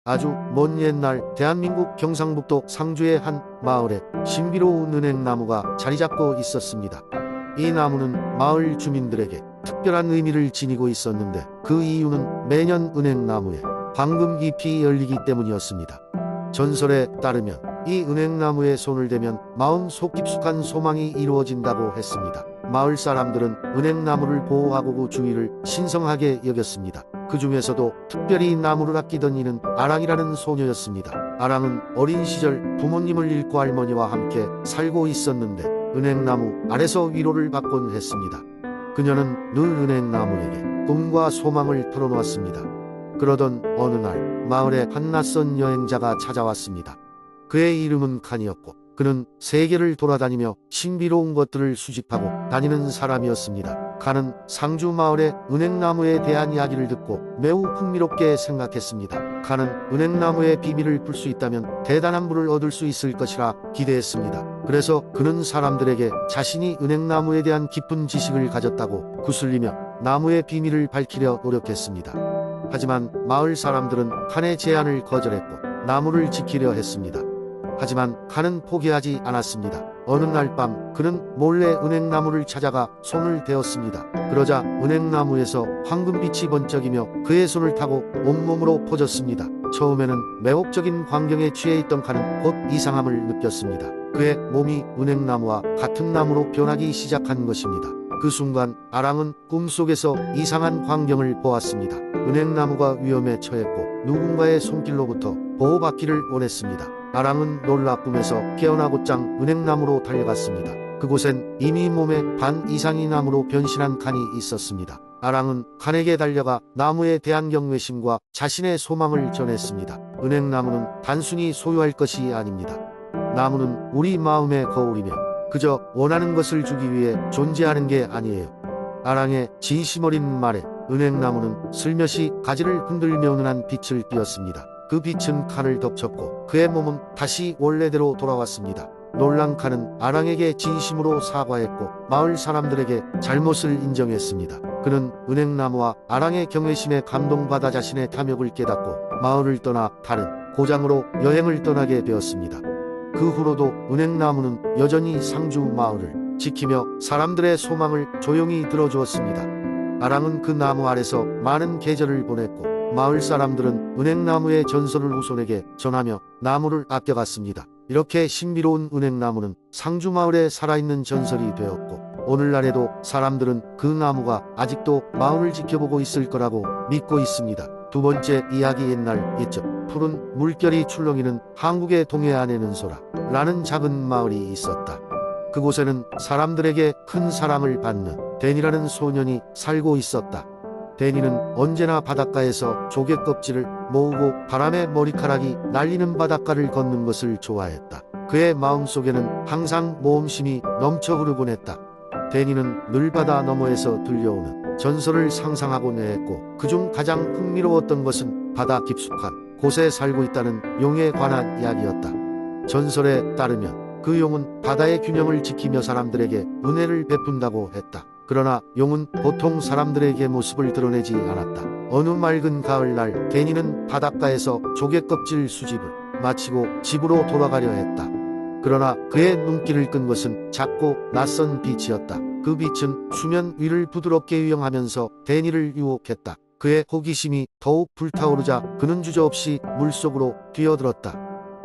아주 먼 옛날 대한민국 경상북도 상주의 한 마을에 신비로운 은행나무가 자리잡고 있었습니다. 이 나무는 마을 주민들에게 특별한 의미를 지니고 있었는데 그 이유는 매년 은행나무에 황금잎이 열리기 때문이었습니다. 전설에 따르면 이 은행나무에 손을 대면 마음속 깊숙한 소망이 이루어진다고 했습니다. 마을 사람들은 은행나무를 보호하고 그 주위를 신성하게 여겼습니다. 그 중에서도 특별히 나무를 아끼던 이는 아랑이라는 소녀였습니다. 아랑은 어린 시절 부모님을 잃고 할머니와 함께 살고 있었는데 은행나무 아래서 위로를 받곤 했습니다. 그녀는 늘 은행나무에게 꿈과 소망을 털어놓았습니다. 그러던 어느 날 마을에 한 낯선 여행자가 찾아왔습니다. 그의 이름은 칸이었고 그는 세계를 돌아다니며 신비로운 것들을 수집하고 다니는 사람이었습니다. 칸은 상주 마을의 은행나무에 대한 이야기를 듣고 매우 흥미롭게 생각했습니다. 칸은 은행나무의 비밀을 풀 수 있다면 대단한 부를 얻을 수 있을 것이라 기대했습니다. 그래서 그는 사람들에게 자신이 은행나무에 대한 깊은 지식을 가졌다고 구슬리며 나무의 비밀을 밝히려 노력했습니다. 하지만 마을 사람들은 칸의 제안을 거절했고 나무를 지키려 했습니다. 하지만 칸은 포기하지 않았습니다. 어느 날 밤 그는 몰래 은행나무를 찾아가 손을 대었습니다. 그러자 은행나무에서 황금빛이 번쩍이며 그의 손을 타고 온몸으로 퍼졌습니다. 처음에는 매혹적인 광경에 취해 있던 칸은 곧 이상함을 느꼈습니다. 그의 몸이 은행나무와 같은 나무로 변하기 시작한 것입니다. 그 순간 아랑은 꿈속에서 이상한 광경을 보았습니다. 은행나무가 위험에 처했고 누군가의 손길로부터 보호받기를 원했습니다. 아랑은 놀라 꿈에서 깨어나 곧장 은행나무로 달려갔습니다. 그곳엔 이미 몸에 반 이상이 나무로 변신한 칸이 있었습니다. 아랑은 칸에게 달려가 나무에 대한 경외심과 자신의 소망을 전했습니다. 은행나무는 단순히 소유할 것이 아닙니다. 나무는 우리 마음의 거울이며 그저 원하는 것을 주기 위해 존재하는 게 아니에요. 아랑의 진심 어린 말에 은행나무는 슬며시 가지를 흔들며 은은한 빛을 띠었습니다. 그 빛은 칸을 덮쳤고 그의 몸은 다시 원래대로 돌아왔습니다. 놀란 칸은 아랑에게 진심으로 사과했고 마을 사람들에게 잘못을 인정했습니다. 그는 은행나무와 아랑의 경외심에 감동받아 자신의 탐욕을 깨닫고 마을을 떠나 다른 고장으로 여행을 떠나게 되었습니다. 그 후로도 은행나무는 여전히 상주 마을을 지키며 사람들의 소망을 조용히 들어주었습니다. 아랑은 그 나무 아래서 많은 계절을 보냈고 마을 사람들은 은행나무의 전설을 후손에게 전하며 나무를 아껴갔습니다. 이렇게 신비로운 은행나무는 상주 마을에 살아있는 전설이 되었고 오늘날에도 사람들은 그 나무가 아직도 마을을 지켜보고 있을 거라고 믿고 있습니다. 두 번째 이야기. 옛날 옛적 푸른 물결이 출렁이는 한국의 동해안의 는소라라는 작은 마을이 있었다. 그곳에는 사람들에게 큰 사랑을 받는 데니라는 소년이 살고 있었다. 데니는 언제나 바닷가에서 조개 껍질을 모으고 바람에 머리카락이 날리는 바닷가를 걷는 것을 좋아했다. 그의 마음속에는 항상 모험심이 넘쳐 흐르곤 했다. 데니는 늘 바다 너머에서 들려오는 전설을 상상하곤 했고 그중 가장 흥미로웠던 것은 바다 깊숙한 곳에 살고 있다는 용에 관한 이야기였다. 전설에 따르면 그 용은 바다의 균형을 지키며 사람들에게 은혜를 베푼다고 했다. 그러나 용은 보통 사람들에게 모습을 드러내지 않았다. 어느 맑은 가을날 데니는 바닷가에서 조개껍질 수집을 마치고 집으로 돌아가려 했다. 그러나 그의 눈길을 끈 것은 작고 낯선 빛이었다. 그 빛은 수면 위를 부드럽게 유영하면서 데니를 유혹했다. 그의 호기심이 더욱 불타오르자 그는 주저없이 물속으로 뛰어들었다.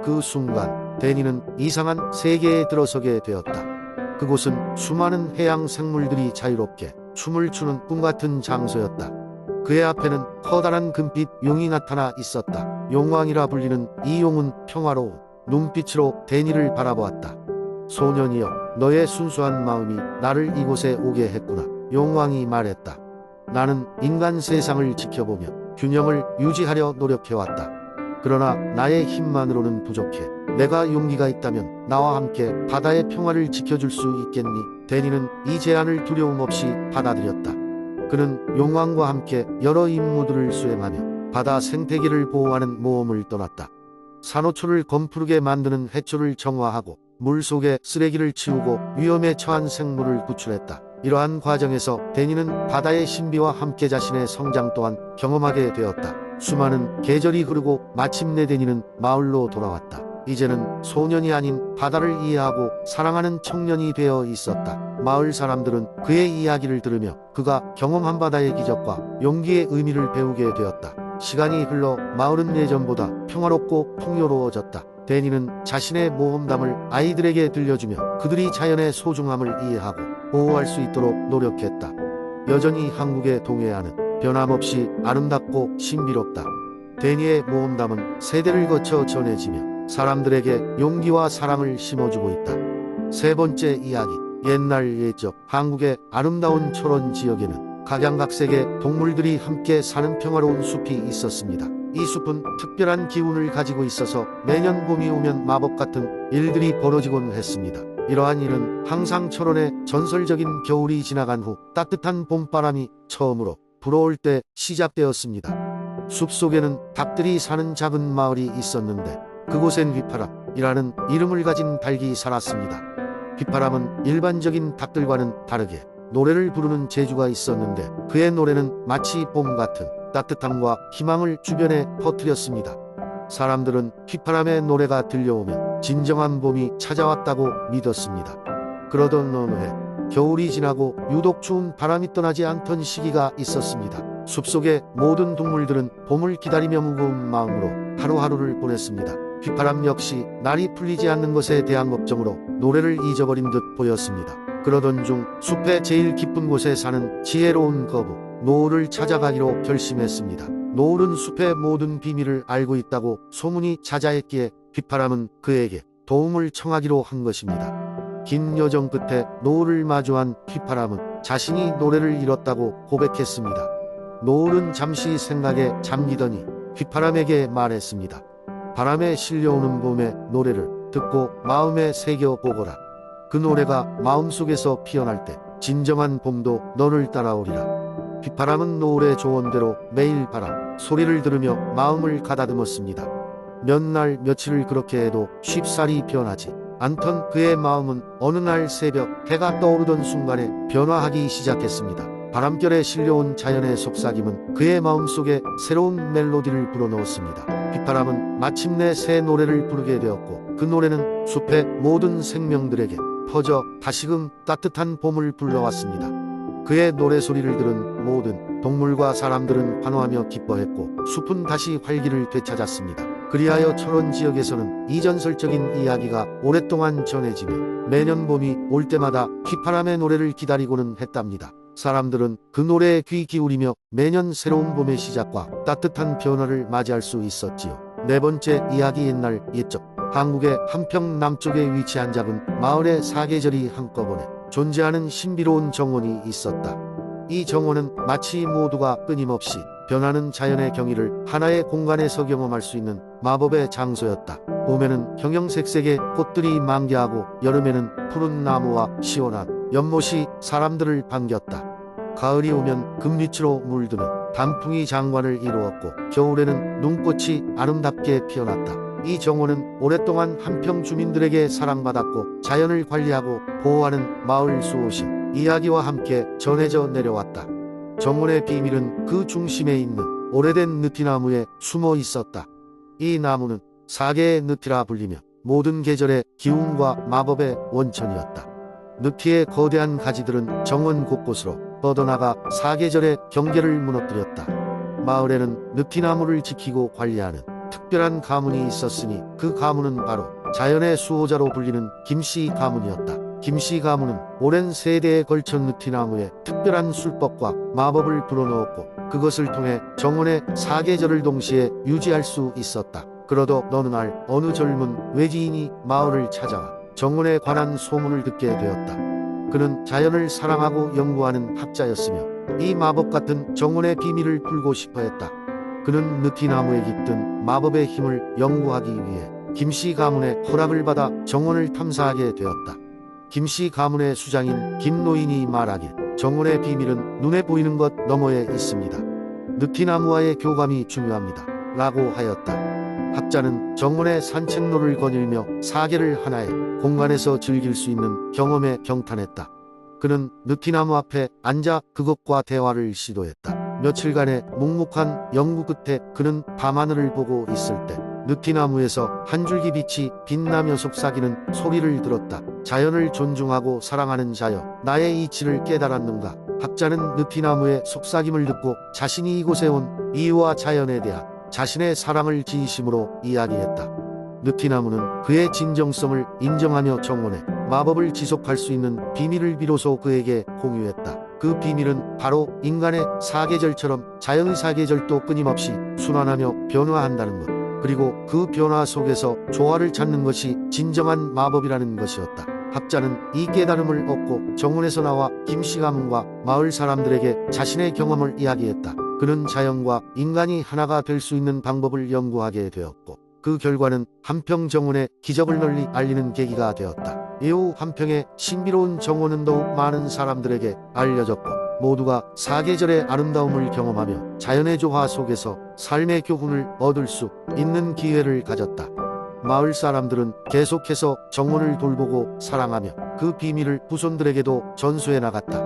그 순간 데니는 이상한 세계에 들어서게 되었다. 그곳은 수많은 해양 생물들이 자유롭게 춤을 추는 꿈같은 장소였다. 그의 앞에는 커다란 금빛 용이 나타나 있었다. 용왕이라 불리는 이 용은 평화로운 눈빛으로 데니를 바라보았다. 소년이여, 너의 순수한 마음이 나를 이곳에 오게 했구나. 용왕이 말했다. 나는 인간 세상을 지켜보며 균형을 유지하려 노력해왔다. 그러나 나의 힘만으로는 부족해. 내가 용기가 있다면 나와 함께 바다의 평화를 지켜줄 수 있겠니? 데니는 이 제안을 두려움 없이 받아들였다. 그는 용왕과 함께 여러 임무들을 수행하며 바다 생태계를 보호하는 모험을 떠났다. 산호초를 검푸르게 만드는 해초를 정화하고 물속에 쓰레기를 치우고 위험에 처한 생물을 구출했다. 이러한 과정에서 데니는 바다의 신비와 함께 자신의 성장 또한 경험하게 되었다. 수많은 계절이 흐르고 마침내 데니는 마을로 돌아왔다. 이제는 소년이 아닌 바다를 이해하고 사랑하는 청년이 되어 있었다. 마을 사람들은 그의 이야기를 들으며 그가 경험한 바다의 기적과 용기의 의미를 배우게 되었다. 시간이 흘러 마을은 예전보다 평화롭고 풍요로워졌다. 데니는 자신의 모험담을 아이들에게 들려주며 그들이 자연의 소중함을 이해하고 보호할 수 있도록 노력했다. 여전히 한국의 동해안은 변함없이 아름답고 신비롭다. 데니의 모험담은 세대를 거쳐 전해지며 사람들에게 용기와 사랑을 심어주고 있다. 세 번째 이야기. 옛날 옛적 한국의 아름다운 초원 지역에는 각양각색의 동물들이 함께 사는 평화로운 숲이 있었습니다. 이 숲은 특별한 기운을 가지고 있어서 매년 봄이 오면 마법 같은 일들이 벌어지곤 했습니다. 이러한 일은 항상 철원에 전설적인 겨울이 지나간 후 따뜻한 봄바람이 처음으로 불어올 때 시작되었습니다. 숲속에는 닭들이 사는 작은 마을이 있었는데 그곳엔 휘파람이라는 이름을 가진 닭이 살았습니다. 휘파람은 일반적인 닭들과는 다르게 노래를 부르는 재주가 있었는데 그의 노래는 마치 봄 같은 따뜻함과 희망을 주변에 퍼뜨렸습니다. 사람들은 휘파람의 노래가 들려오면 진정한 봄이 찾아왔다고 믿었습니다. 그러던 어느 해 겨울이 지나고 유독 추운 바람이 떠나지 않던 시기가 있었습니다. 숲속의 모든 동물들은 봄을 기다리며 무거운 마음으로 하루하루를 보냈습니다. 휘파람 역시 날이 풀리지 않는 것에 대한 걱정으로 노래를 잊어버린 듯 보였습니다. 그러던 중 숲의 제일 깊은 곳에 사는 지혜로운 거북 노을을 찾아가기로 결심했습니다. 노을은 숲의 모든 비밀을 알고 있다고 소문이 자자했기에 휘파람은 그에게 도움을 청하기로 한 것입니다. 긴 여정 끝에 노을을 마주한 휘파람은 자신이 노래를 잃었다고 고백했습니다. 노을은 잠시 생각에 잠기더니 휘파람에게 말했습니다. 바람에 실려오는 봄의 노래를 듣고 마음에 새겨보거라. 그 노래가 마음속에서 피어날 때 진정한 봄도 너를 따라오리라. 휘파람은 노을의 조언대로 매일 바람 소리를 들으며 마음을 가다듬었습니다. 몇 날 며칠을 그렇게 해도 쉽사리 변하지 않던 그의 마음은 어느 날 새벽 해가 떠오르던 순간에 변화하기 시작했습니다. 바람결에 실려온 자연의 속삭임은 그의 마음속에 새로운 멜로디를 불어넣었습니다. 휘파람은 마침내 새 노래를 부르게 되었고 그 노래는 숲의 모든 생명들에게 퍼져 다시금 따뜻한 봄을 불러왔습니다. 그의 노래소리를 들은 모든 동물과 사람들은 환호하며 기뻐했고 숲은 다시 활기를 되찾았습니다. 그리하여 철원 지역에서는 이 전설적인 이야기가 오랫동안 전해지며 매년 봄이 올 때마다 휘파람의 노래를 기다리고는 했답니다. 사람들은 그 노래에 귀 기울이며 매년 새로운 봄의 시작과 따뜻한 변화를 맞이할 수 있었지요. 네 번째 이야기. 옛날 옛적 한국의 한평 남쪽에 위치한 작은 마을에 사계절이 한꺼번에 존재하는 신비로운 정원이 있었다. 이 정원은 마치 모두가 끊임없이 변하는 자연의 경의를 하나의 공간에서 경험할 수 있는 마법의 장소였다. 봄에는 형형색색의 꽃들이 만개하고 여름에는 푸른 나무와 시원한 연못이 사람들을 반겼다. 가을이 오면 금빛으로 물드는 단풍이 장관을 이루었고 겨울에는 눈꽃이 아름답게 피어났다. 이 정원은 오랫동안 한평 주민들에게 사랑받았고 자연을 관리하고 보호하는 마을 수호신 이야기와 함께 전해져 내려왔다. 정원의 비밀은 그 중심에 있는 오래된 느티나무에 숨어 있었다. 이 나무는 사계의 느티라 불리며 모든 계절의 기운과 마법의 원천이었다. 느티의 거대한 가지들은 정원 곳곳으로 뻗어나가 사계절의 경계를 무너뜨렸다. 마을에는 느티나무를 지키고 관리하는 특별한 가문이 있었으니 그 가문은 바로 자연의 수호자로 불리는 김씨 가문이었다. 김씨 가문은 오랜 세대에 걸쳐 느티나무에 특별한 술법과 마법을 불어넣었고 그것을 통해 정원의 사계절을 동시에 유지할 수 있었다. 그러던 어느 날 어느 젊은 외지인이 마을을 찾아와 정원에 관한 소문을 듣게 되었다. 그는 자연을 사랑하고 연구하는 학자였으며 이 마법 같은 정원의 비밀을 풀고 싶어 했다. 그는 느티나무에 깃든 마법의 힘을 연구하기 위해 김씨 가문의 허락을 받아 정원을 탐사하게 되었다. 김씨 가문의 수장인 김노인이 말하길 정원의 비밀은 눈에 보이는 것 너머에 있습니다. 느티나무와의 교감이 중요합니다. 라고 하였다. 학자는 정원의 산책로를 거닐며 사계를 하나의 공간에서 즐길 수 있는 경험에 경탄했다. 그는 느티나무 앞에 앉아 그것과 대화를 시도했다. 며칠간의 묵묵한 연구 끝에 그는 밤하늘을 보고 있을 때 느티나무에서 한 줄기 빛이 빛나며 속삭이는 소리를 들었다. 자연을 존중하고 사랑하는 자여, 나의 이치를 깨달았는가? 학자는 느티나무의 속삭임을 듣고 자신이 이곳에 온 이유와 자연에 대한 자신의 사랑을 진심으로 이야기했다. 느티나무는 그의 진정성을 인정하며 정원에 마법을 지속할 수 있는 비밀을 비로소 그에게 공유했다. 그 비밀은 바로 인간의 사계절처럼 자연의 사계절도 끊임없이 순환하며 변화한다는 것, 그리고 그 변화 속에서 조화를 찾는 것이 진정한 마법이라는 것이었다. 학자는 이 깨달음을 얻고 정원에서 나와 김씨 가문과 마을 사람들에게 자신의 경험을 이야기했다. 그는 자연과 인간이 하나가 될 수 있는 방법을 연구하게 되었고, 그 결과는 한평 정원의 기적을 널리 알리는 계기가 되었다. 이후 한평의 신비로운 정원은 더욱 많은 사람들에게 알려졌고, 모두가 사계절의 아름다움을 경험하며 자연의 조화 속에서 삶의 교훈을 얻을 수 있는 기회를 가졌다. 마을 사람들은 계속해서 정원을 돌보고 사랑하며 그 비밀을 후손들에게도 전수해 나갔다.